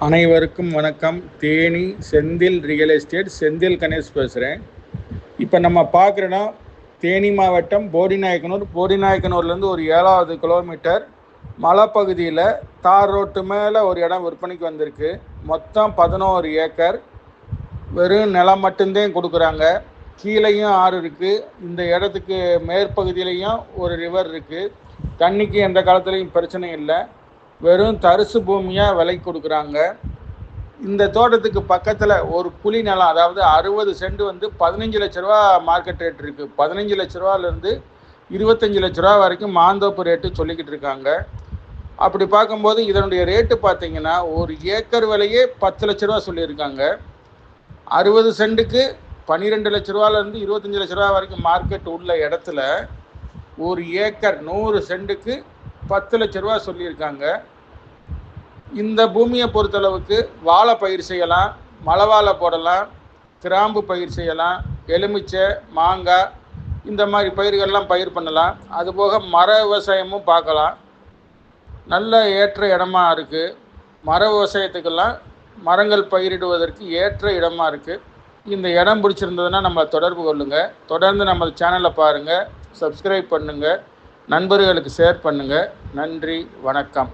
அனைவருக்கும் வணக்கம். Theni Senthil real estate, Senthil Ganesh பேசுகிறேன். இப்போ நம்ம பார்க்குறோன்னா தேனி மாவட்டம் போடிநாயக்கனூர்லேருந்து ஒரு 7வது கிலோமீட்டர் மலைப்பகுதியில் தார் ரோட்டு மேலே ஒரு இடம் விற்பனைக்கு வந்திருக்கு. மொத்தம் 11 ஏக்கர் வெறும் நிலம் மட்டும்தான் கொடுக்குறாங்க. கீழேயும் ஆறு இருக்குது. இந்த இடத்துக்கு மேற்பகுதியிலையும் ஒரு ரிவர் இருக்குது. தண்ணிக்கு எந்த காலத்துலேயும் பிரச்சனை இல்லை. வெறும் தரிசு பூமியாக விலை கொடுக்குறாங்க. இந்த தோட்டத்துக்கு பக்கத்தில் ஒரு குழி நிலம், அதாவது 60 சென்ட் 15 லட்ச ரூபா மார்க்கெட் ரேட் இருக்குது. 15 லட்ச ரூபாலேருந்து 25 லட்ச ரூபா வரைக்கும் மாந்தோப்பு ரேட்டு சொல்லிக்கிட்டு இருக்காங்க. அப்படி பார்க்கும்போது இதனுடைய ரேட்டு பார்த்தீங்கன்னா ஒரு ஏக்கர் விலையே 10 லட்ச ரூபா சொல்லியிருக்காங்க. 60 சென்ட்டுக்கு 12 லட்ச ரூபாலேருந்து 25 லட்ச ரூபா வரைக்கும் மார்க்கெட் உள்ள இடத்துல ஒரு ஏக்கர் 100 சென்ட்டுக்கு 10 லட்ச ரூபா சொல்லியிருக்காங்க. இந்த பூமியை பொறுத்தளவுக்கு வாழை பயிர் செய்யலாம், மலை வாழை போடலாம், கிராம்பு பயிர் செய்யலாம், எலுமிச்சை, மாங்காய், இந்த மாதிரி பயிர்கள்லாம் பயிர் பண்ணலாம். அதுபோக மர விவசாயமும் பார்க்கலாம். நல்ல ஏற்ற இடமா இருக்குது. மர விவசாயத்துக்கெல்லாம் மரங்கள் பயிரிடுவதற்கு ஏற்ற இடமா இருக்குது. இந்த இடம் பிடிச்சிருந்ததுன்னா நம்மளை தொடர்பு கொள்ளுங்கள். தொடர்ந்து நம்ம சேனலை பாருங்கள், சப்ஸ்கிரைப் பண்ணுங்கள், நண்பர்களுக்கு ஷேர் பண்ணுங்கள். நன்றி, வணக்கம்.